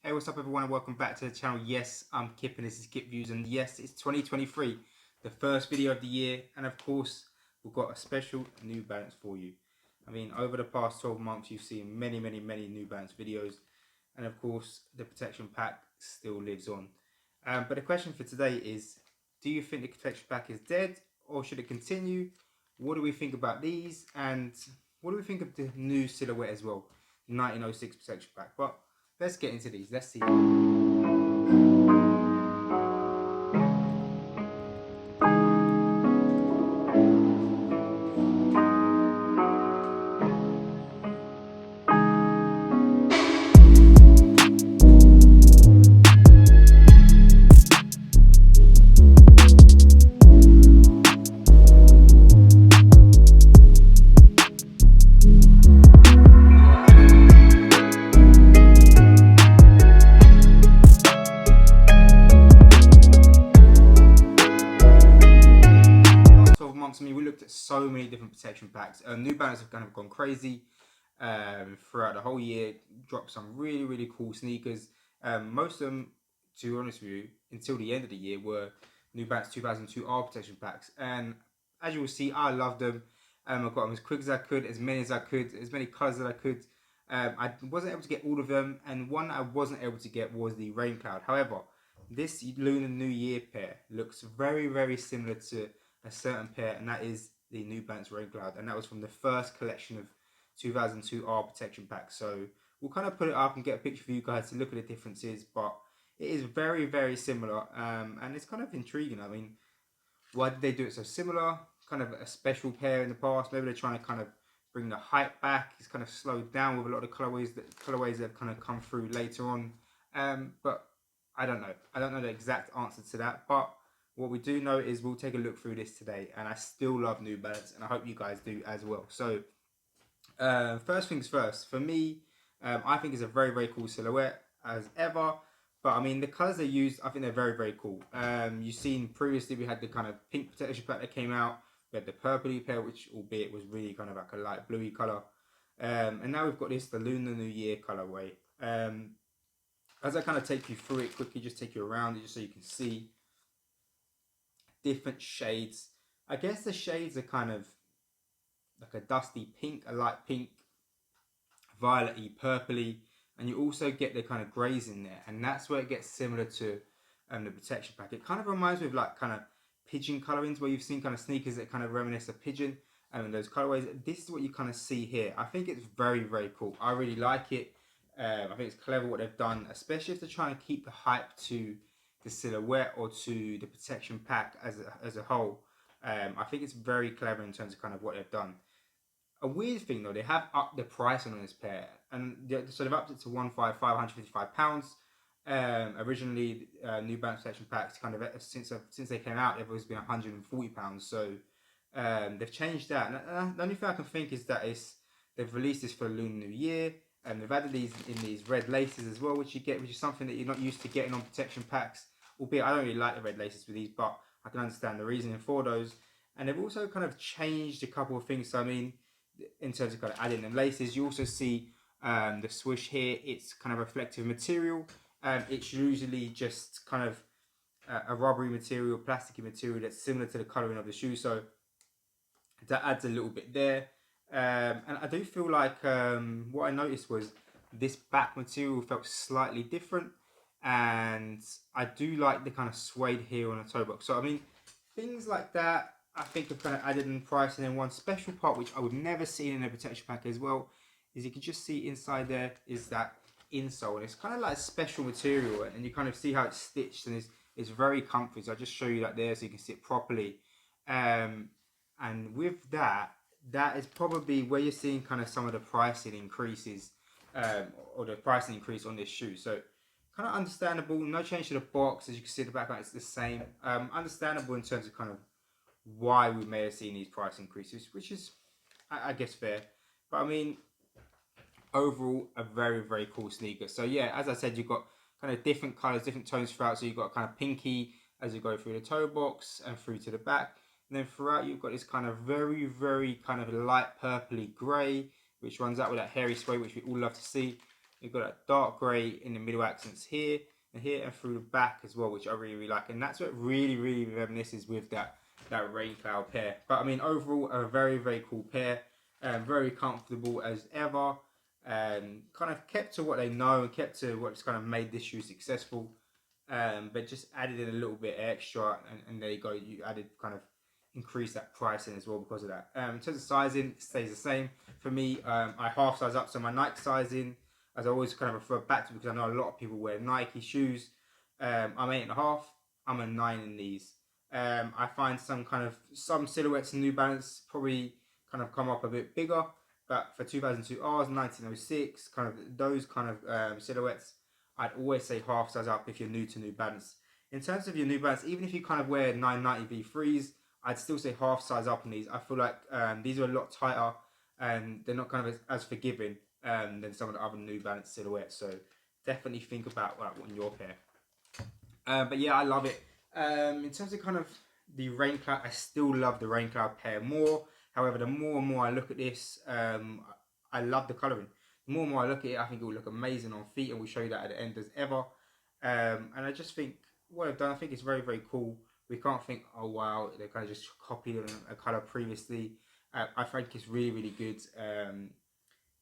Hey, what's up everyone and welcome back to the channel. Yes, I'm Kip and this is Kip Views, and yes, it's 2023, the first video of the year, and of course, we've got a special New Balance for you. I mean, over the past 12 months, you've seen many New Balance videos, and of course, the protection pack still lives on. But the question for today is, do you think the protection pack is dead or should it continue? What do we think about these, and what do we think of the new silhouette as well, 1906 protection pack? But let's get into these. Let's see. 12 months, I mean, we looked at so many different protection packs. New Balance have kind of gone crazy throughout the whole year, dropped some really cool sneakers. Most of them, to be honest with you, until the end of the year were New Balance 2002 R protection packs. And as you will see, I love them. I got them as quick as I could, as many as I could, as many colours as I could. I wasn't able to get all of them, and one I wasn't able to get was the Rain Cloud. However, this Lunar New Year pair looks very similar to a certain pair, and that is the New Balance Rain Cloud, and that was from the first collection of 2002 R protection packs. So we'll kind of put it up and get a picture for you guys to look at the differences, but it is very similar, and it's kind of intriguing. I mean, why did they do it so similar? Kind of a special pair in the past. Maybe they're trying to kind of bring the hype back. It's kind of slowed down with a lot of colorways that have kind of come through later on. But I don't know. I don't know the exact answer to that. But what we do know is we'll take a look through this today, and I still love New Balance, and I hope you guys do as well. So first things first. For me, I think it's a very cool silhouette as ever. But I mean, the colours they used, I think they're very cool. You've seen previously we had the kind of pink protection pack that came out. We had the purpley pair, which albeit was really kind of like a light bluey colour. And now we've got this, the Lunar New Year colourway. As I kind of take you through it quickly, just take you around it just so you can see different shades. I guess the shades are kind of like a dusty pink, a light pink, violet-y, purpley, and you also get the kind of greys in there, and that's where it gets similar to the protection pack. It kind of reminds me of like kind of pigeon colorings, where you've seen kind of sneakers that kind of reminisce of pigeon, and those colorways. This is what you kind of see here. I think it's very cool. I really like it. I think it's clever what they've done, especially if they're trying to keep the hype to the silhouette or to the protection pack as a whole. I think it's very clever in terms of kind of what they've done. A weird thing though, they have upped the pricing on this pair, and so they've upped it to £155. Originally, New Balance protection packs kind of since they came out, they've always been £140. So they've changed that. And the only thing I can think is that they've released this for the Lunar New Year, and they've added these in these red laces as well, which is something that you're not used to getting on protection packs. Albeit I don't really like the red laces with these, but I can understand the reasoning for those. And they've also kind of changed a couple of things. So I mean, in terms of kind of adding them laces, you also see the swoosh here. It's kind of reflective material. It's usually just kind of a rubbery material, plasticky material that's similar to the colouring of the shoe. So that adds a little bit there. And I do feel like what I noticed was this back material felt slightly different. And I do like the kind of suede here on the toe box. So I mean, things like that I think have kind of added in price. And then one special part which I would never see in a protection pack as well is you can just see inside there is that insole, and it's kind of like special material, and you kind of see how it's stitched, and it's very comfy. So I'll just show you that there so you can see it properly. And with that is probably where you're seeing kind of some of the pricing increases, or the pricing increase on this shoe. So kind of understandable, no change to the box. As you can see, the background it's the same. Understandable in terms of kind of why we may have seen these price increases, which is, I guess, fair. But I mean, overall, a very cool sneaker. So yeah, as I said, you've got kind of different colors, different tones throughout. So you've got kind of pinky as you go through the toe box and through to the back. And then throughout, you've got this kind of very kind of light purpley grey, which runs out with that hairy suede, which we all love to see. You've got that dark grey in the middle accents here and here and through the back as well, which I really, really like. And that's what really reminisces with that rain cloud pair. But I mean, overall, a very, very cool pair. Very comfortable as ever. Kind of kept to what they know and kept to what's kind of made this shoe successful. But just added in a little bit extra, and there you go. You added kind of increase that pricing as well because of that. In terms of sizing, it stays the same for me. I half size up, so my Nike sizing, as I always kind of refer back to, because I know a lot of people wear Nike shoes. I'm 8.5. I'm a 9 in these. I find some silhouettes in New Balance probably kind of come up a bit bigger, but for 2002 R's, 1906, kind of those kind of silhouettes, I'd always say half size up if you're new to New Balance. In terms of your New Balance, even if you kind of wear 990 V3s, I'd still say half size up in these. I feel like these are a lot tighter and they're not kind of as forgiving than some of the other New Balance silhouettes. So definitely think about that on your pair. But yeah, I love it. In terms of kind of the rain cloud, I still love the rain cloud pair more. However, the more and more I look at this, I love the colouring. The more and more I look at it, I think it will look amazing on feet, and we'll show you that at the end as ever. And I just think what I've done, I think it's very, very cool. We can't think, oh wow, they kind of just copied a colour previously. I think it's really, really good.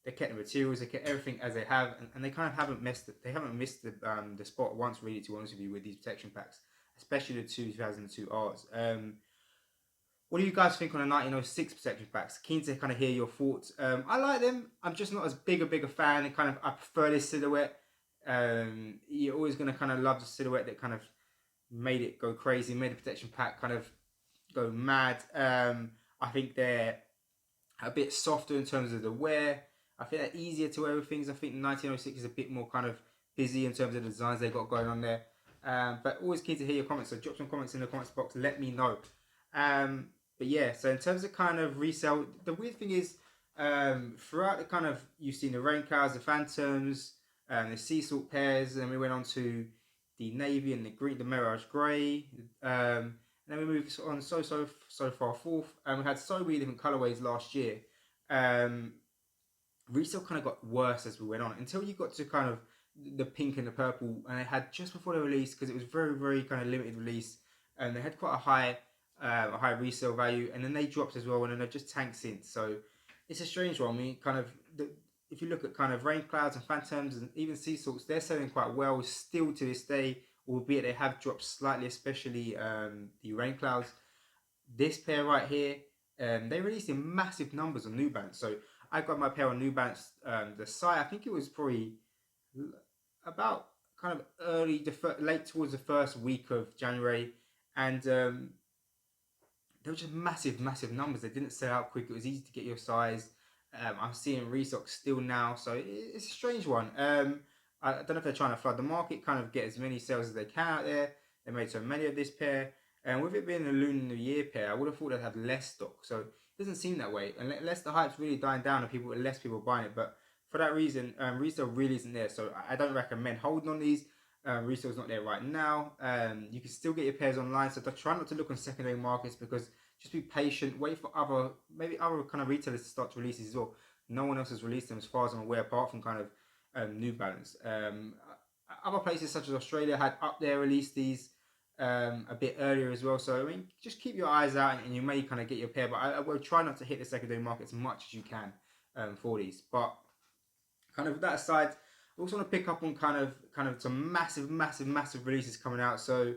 They kept the materials, they kept everything as they have, and they kind of haven't missed it. They haven't missed the spot once, really, to be honest with you, with these protection packs, especially the 2002 R's. What do you guys think on the 1906 protection packs? Keen to kind of hear your thoughts. I like them. I'm just not as big a fan. I prefer this silhouette. You're always going to kind of love the silhouette that kind of made it go crazy, made the protection pack kind of go mad. I think they're a bit softer in terms of the wear. I think they're easier to wear with things. I think 1906 is a bit more kind of busy in terms of the designs they got going on there. But always keen to hear your comments. So drop some comments in the comments box. Let me know. But yeah, so in terms of kind of resale, the weird thing is throughout the kind of, you've seen the rain clouds, the phantoms, the sea salt pairs, and then we went on to the navy and the green, the mirage grey, and then we moved on so far forth, and we had so many different colorways last year. Resale kind of got worse as we went on until you got to kind of the pink and the purple, and they had just before the release, because it was very kind of limited release, and they had quite a high resale value, and then they dropped as well, and then they've just tanked since. So it's a strange one. I mean, kind of if you look at kind of rain clouds and phantoms and even sea salts, they're selling quite well still to this day, albeit they have dropped slightly, especially the rain clouds. This pair right here, they released in massive numbers on New Balance. So I got my pair on New Balance, the site, I think it was probably about kind of late towards the first week of January, and they were just massive numbers. They didn't sell out quick. It was easy to get your size. I'm seeing restock still now, so it's a strange one. I don't know if they're trying to flood the market, kind of get as many sales as they can out there. They made so many of this pair, and with it being a Lunar New Year pair, I would have thought they'd have less stock. So it doesn't seem that way, unless the hype's really dying down and less people buying it. But for that reason, resale really isn't there. So I don't recommend holding on these. Resale's not there right now. You can still get your pairs online, so try not to look on secondary markets, because just be patient, wait for other kind of retailers to start to release these as well. No one else has released them as far as I'm aware, apart from kind of New Balance. Other places such as Australia had up there released these a bit earlier as well. So I mean, just keep your eyes out, and you may kind of get your pair, but I will try not to hit the secondary market as much as you can for these. But kind of with that aside, I also want to pick up on kind of some massive releases coming out. So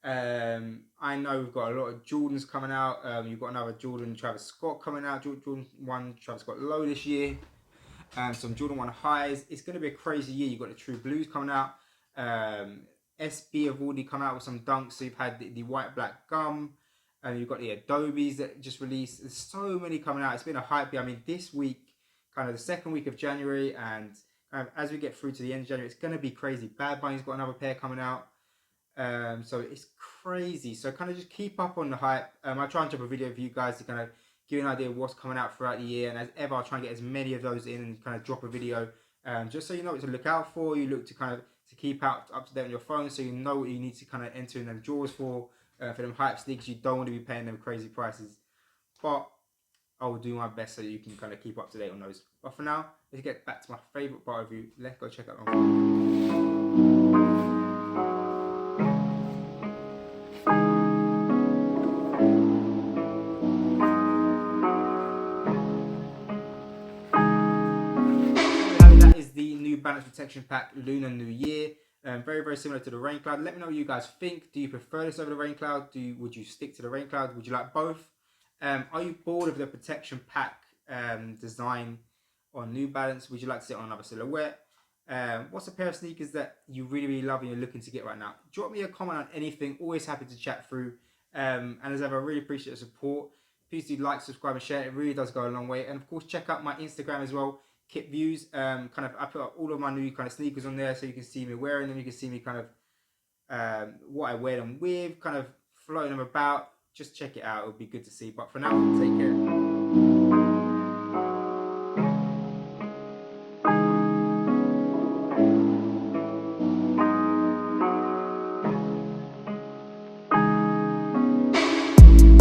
I know we've got a lot of Jordans coming out. You've got another Jordan Travis Scott coming out. Jordan 1 Travis Scott low this year. Some Jordan 1 highs. It's going to be a crazy year. You've got the True Blues coming out. SB have already come out with some dunks. So you've had the white black gum. And you've got the Adobes that just released. There's so many coming out. It's been a hype year. I mean, this week, kind of the second week of January, and kind of as we get through to the end of January, it's going to be crazy. Bad Bunny's got another pair coming out. So it's crazy. So kind of just keep up on the hype. I'll try and drop a video for you guys to kind of give you an idea of what's coming out throughout the year. And as ever, I'll try and get as many of those in and kind of drop a video, just so you know what to look out for. You look to kind of to keep up to date on your phone, so you know what you need to kind of enter in them draws for them hype sneakers. You don't want to be paying them crazy prices, but I will do my best so you can kind of keep up to date on those. But for now, let's get back to my favourite bar review. Let's go check out on. That is the New Balance Protection Pack Lunar New Year. Very, very similar to the Rain Cloud. Let me know what you guys think. Do you prefer this over the Rain Cloud? Would you stick to the Rain Cloud? Would you like both? Are you bored of the Protection Pack design on New Balance? Would you like to see it on another silhouette? What's a pair of sneakers that you really, really love and you're looking to get right now? Drop me a comment on anything. Always happy to chat through. And as ever, I really appreciate the support. Please do like, subscribe, and share. It really does go a long way. And of course, check out my Instagram as well. Kit views. I put up all of my new kind of sneakers on there, so you can see me wearing them. You can see me kind of what I wear them with, kind of floating them about. Just check it out. It'll be good to see. But for now, take care.